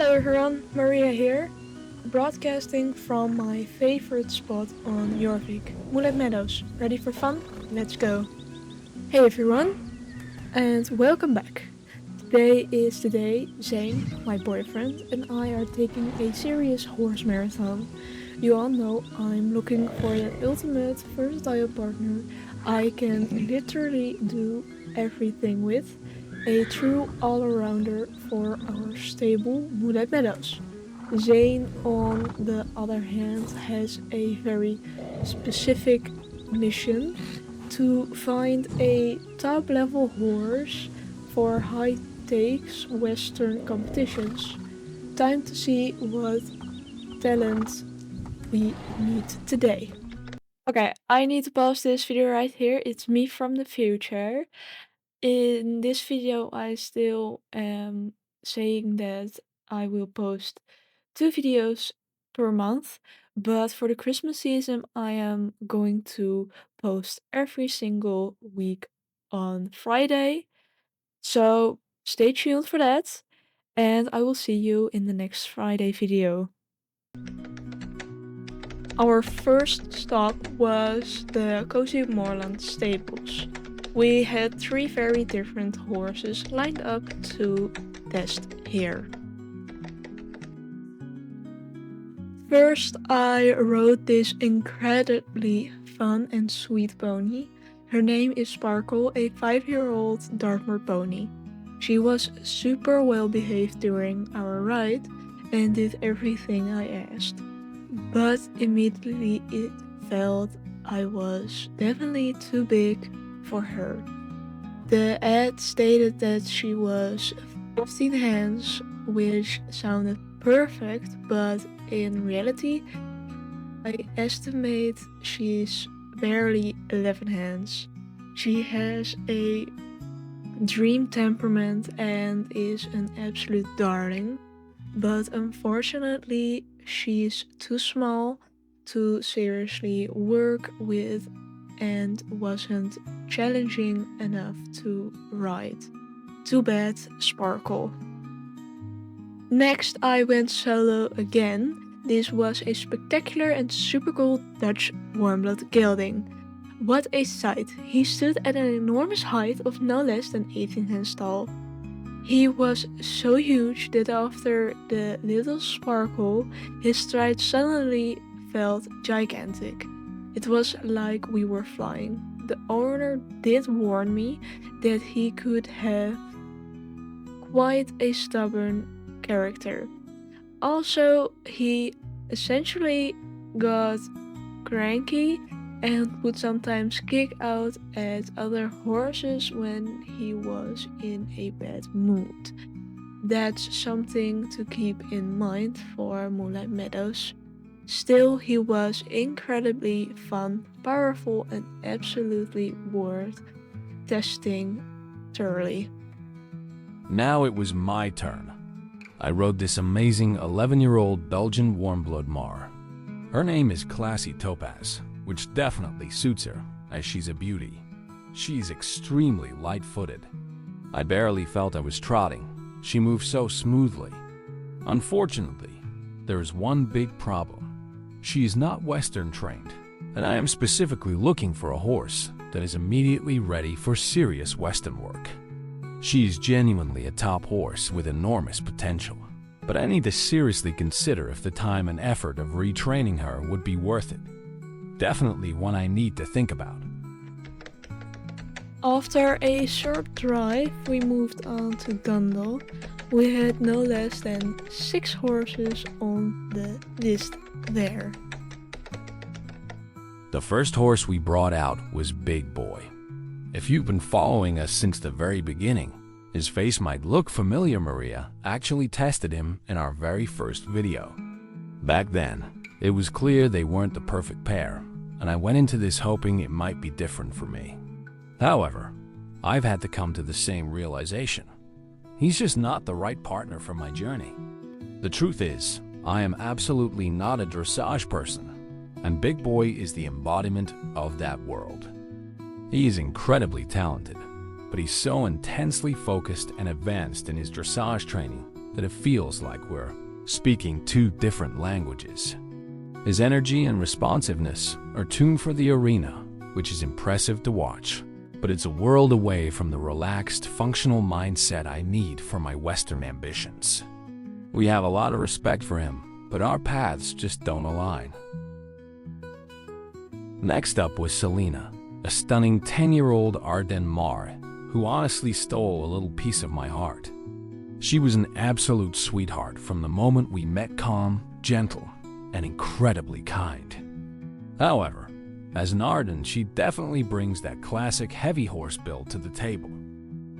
Hello everyone, Maria here, broadcasting from my favorite spot on Jorvik, Blueland Meadows. Ready for fun? Let's go! Hey everyone, and welcome back. Today is the day Zane, my boyfriend, and I are taking a serious horse marathon. You all know I'm looking for the ultimate versatile partner I can literally do everything with. A true all-arounder for our stable Blueland Meadows. Zane, on the other hand, has a very specific mission to find a top-level horse for high stakes Western competitions. Time to see what talent we meet today. Okay, I need to pause this video right here. It's me from the future. In this video, I still am saying that I will post 2 videos per month, but for the Christmas season, I am going to post every single week on Friday. So stay tuned for that, and I will see you in the next Friday video. Our first stop was the Cozy Moorland stables. We had 3 very different horses lined up to test here. First, I rode this incredibly fun and sweet pony. Her name is Sparkle, a 5-year-old Dartmoor pony. She was super well behaved during our ride and did everything I asked. But immediately it felt I was definitely too big for her. The ad stated that she was 15 hands, which sounded perfect, but in reality, I estimate she's barely 11 hands. She has a dream temperament and is an absolute darling, but unfortunately, she's too small to seriously work with and wasn't challenging enough to ride. Too bad, Sparkle. Next, I went solo again. This was a spectacular and super cool Dutch warmblood gelding. What a sight! He stood at an enormous height of no less than 18 hands tall. He was so huge that after the little Sparkle, his stride suddenly felt gigantic. It was like we were flying. The owner did warn me that he could have quite a stubborn character. Also, he essentially got cranky and would sometimes kick out at other horses when he was in a bad mood. That's something to keep in mind for Moonlight Meadows. Still, he was incredibly fun, powerful, and absolutely worth testing thoroughly. Now it was my turn. I rode this amazing 11-year-old Belgian warmblood Mar. Her name is Classy Topaz, which definitely suits her, as she's a beauty. She's extremely light-footed. I barely felt I was trotting. She moves so smoothly. Unfortunately, there is one big problem. She is not Western trained, and I am specifically looking for a horse that is immediately ready for serious Western work. She is genuinely a top horse with enormous potential, but I need to seriously consider if the time and effort of retraining her would be worth it. Definitely one I need to think about. After a short drive, we moved on to Dundal. We had no less than 6 horses on the list there. The first horse we brought out was Big Boy. If you've been following us since the very beginning, his face might look familiar. Maria actually tested him in our very first video. Back then, it was clear they weren't the perfect pair, and I went into this hoping it might be different for me. However, I've had to come to the same realization. He's just not the right partner for my journey. The truth is, I am absolutely not a dressage person, and Big Boy is the embodiment of that world. He is incredibly talented, but he's so intensely focused and advanced in his dressage training that it feels like we're speaking two different languages. His energy and responsiveness are tuned for the arena, which is impressive to watch, but it's a world away from the relaxed, functional mindset I need for my Western ambitions. We have a lot of respect for him, but our paths just don't align. Next up was Selena, a stunning 10-year-old Ardennes Mare, who honestly stole a little piece of my heart. She was an absolute sweetheart from the moment we met, calm, gentle, and incredibly kind. However, as an Arden, she definitely brings that classic heavy horse build to the table.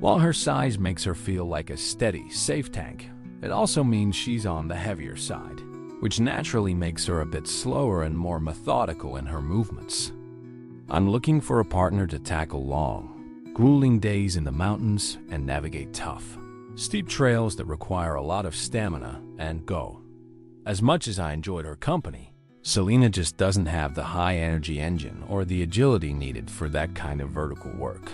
While her size makes her feel like a steady, safe tank, it also means she's on the heavier side, which naturally makes her a bit slower and more methodical in her movements. I'm looking for a partner to tackle long, grueling days in the mountains and navigate tough, steep trails that require a lot of stamina and go. As much as I enjoyed her company, Selena just doesn't have the high-energy engine or the agility needed for that kind of vertical work.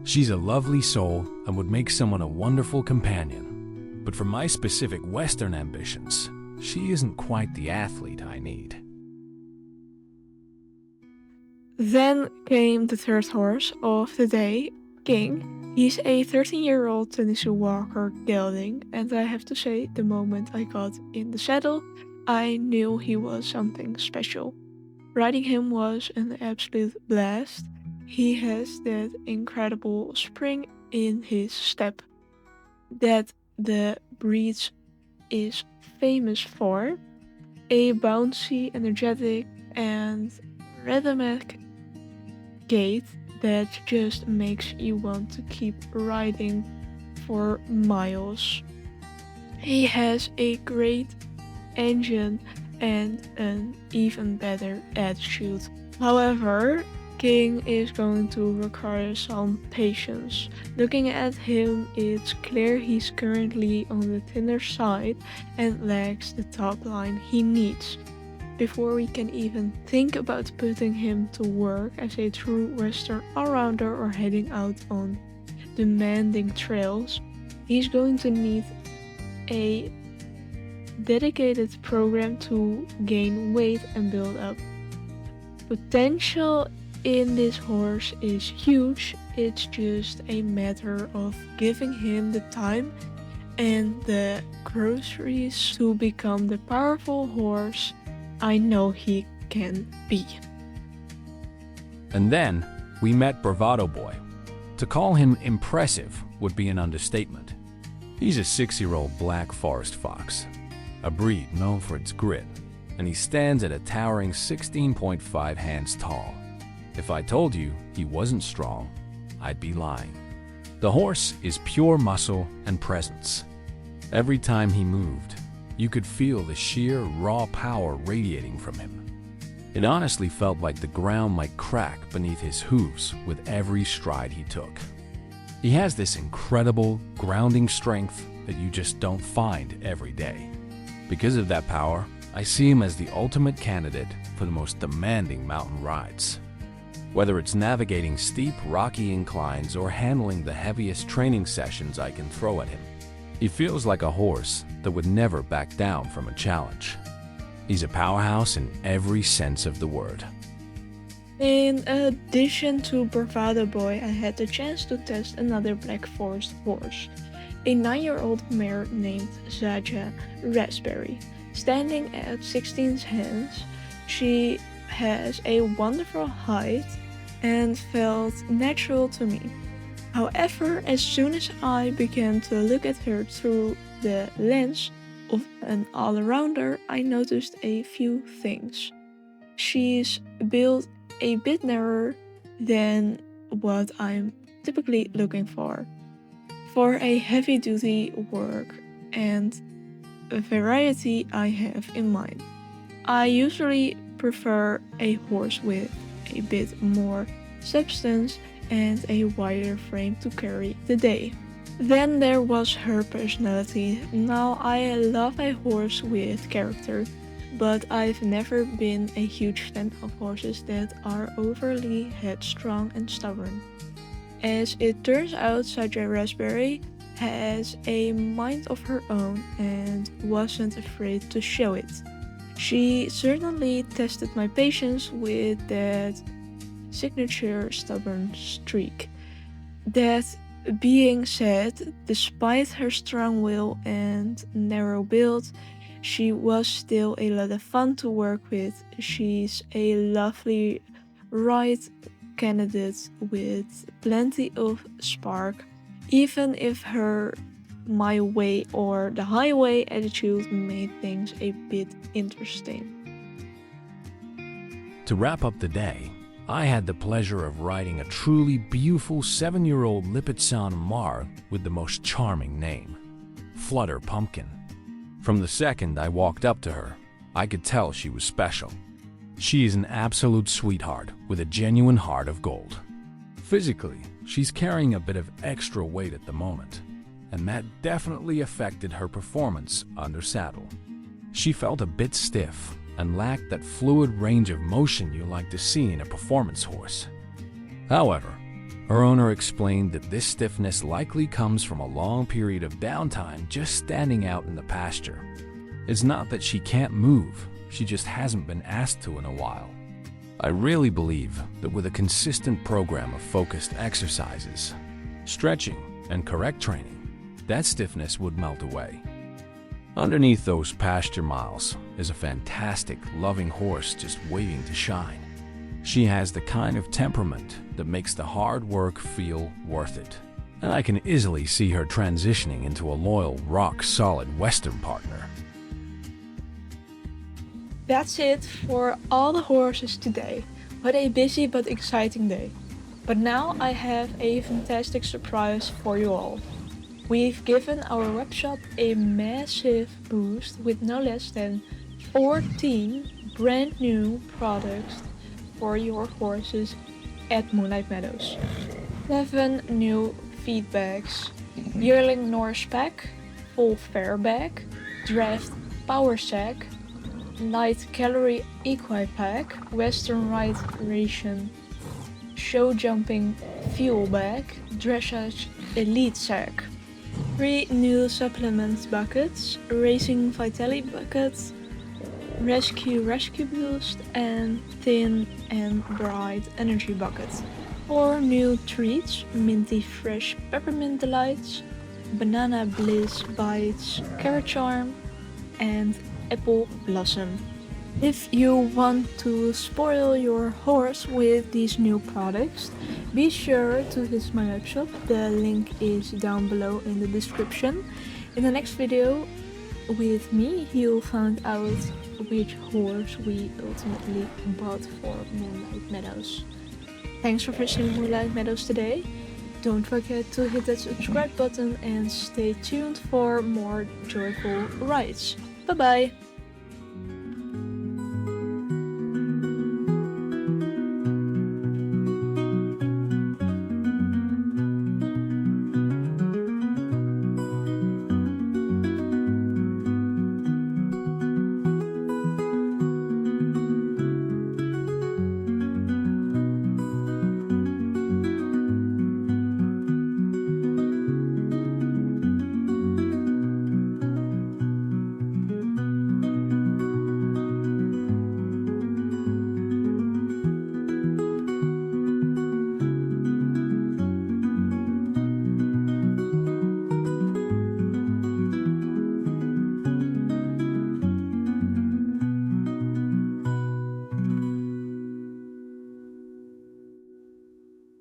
She's a lovely soul and would make someone a wonderful companion, but for my specific Western ambitions, she isn't quite the athlete I need. Then came the third horse of the day, King. He's a 13-year-old Tennessee Walker gelding, and I have to say, the moment I got in the saddle, I knew he was something special. Riding him was an absolute blast. He has that incredible spring in his step that the breed is famous for. A bouncy, energetic, and rhythmic gait that just makes you want to keep riding for miles. He has a great engine and an even better attitude. However, King is going to require some patience. Looking at him, it's clear he's currently on the thinner side and lacks the top line he needs. Before we can even think about putting him to work as a true Western all-rounder or heading out on demanding trails, he's going to need a dedicated program to gain weight and build up. Potential in this horse is huge. It's just a matter of giving him the time and the groceries to become the powerful horse I know he can be. And then we met Bravado Boy. To call him impressive would be an understatement. He's a 6-year-old black forest fox, a breed known for its grit, and he stands at a towering 16.5 hands tall. If I told you he wasn't strong, I'd be lying. The horse is pure muscle and presence. Every time he moved, you could feel the sheer, raw power radiating from him. It honestly felt like the ground might crack beneath his hooves with every stride he took. He has this incredible, grounding strength that you just don't find every day. Because of that power, I see him as the ultimate candidate for the most demanding mountain rides. Whether it's navigating steep, rocky inclines or handling the heaviest training sessions I can throw at him, he feels like a horse that would never back down from a challenge. He's a powerhouse in every sense of the word. In addition to Bravado Boy, I had the chance to test another Black Forest horse, a 9-year-old mare named Zaja Raspberry. Standing at 16 hands, she has a wonderful height and felt natural to me. However, as soon as I began to look at her through the lens of an all-arounder, I noticed a few things. She's built a bit narrower than what I'm typically looking for a heavy-duty work and variety I have in mind. I usually prefer a horse with a bit more substance and a wider frame to carry the day. Then there was her personality. Now, I love a horse with character, but I've never been a huge fan of horses that are overly headstrong and stubborn. As it turns out, Saja Raspberry has a mind of her own and wasn't afraid to show it. She certainly tested my patience with that signature stubborn streak. That being said, despite her strong will and narrow build, she was still a lot of fun to work with. She's a lovely ride candidate with plenty of spark, even if her my way or the highway attitude made things a bit interesting. To wrap up the day, I had the pleasure of riding a truly beautiful 7-year-old Lipizzaner Mar with the most charming name, Flutter Pumpkin. From the second I walked up to her, I could tell she was special. She is an absolute sweetheart with a genuine heart of gold. Physically, she's carrying a bit of extra weight at the moment, and that definitely affected her performance under saddle. She felt a bit stiff and lacked that fluid range of motion you like to see in a performance horse. However, her owner explained that this stiffness likely comes from a long period of downtime just standing out in the pasture. It's not that she can't move, she just hasn't been asked to in a while. I really believe that with a consistent program of focused exercises, stretching, and correct training, that stiffness would melt away. Underneath those pasture miles is a fantastic, loving horse just waiting to shine. She has the kind of temperament that makes the hard work feel worth it, and I can easily see her transitioning into a loyal, rock-solid Western partner. That's it for all the horses today. What a busy but exciting day. But now I have a fantastic surprise for you all. We've given our webshop a massive boost with no less than 14 brand new products for your horses at Moonlight Meadows. 7 new feed bags, yearling Norse pack, full fair bag, draft power sack, light calorie equine pack, western ride ration, show jumping fuel bag, dressage elite sack. 3 new supplement buckets, racing vitality buckets, rescue boost, and thin and bright energy buckets. 4 new treats, minty fresh peppermint delights, banana bliss bites, carrot charm, and apple blossom. If you want to spoil your horse with these new products, be sure to visit my webshop. The link is down below in the description. In the next video with me, you'll find out which horse we ultimately bought for Moonlight Meadows. Thanks for visiting Moonlight Meadows today. Don't forget to hit that subscribe button and stay tuned for more joyful rides. Bye bye!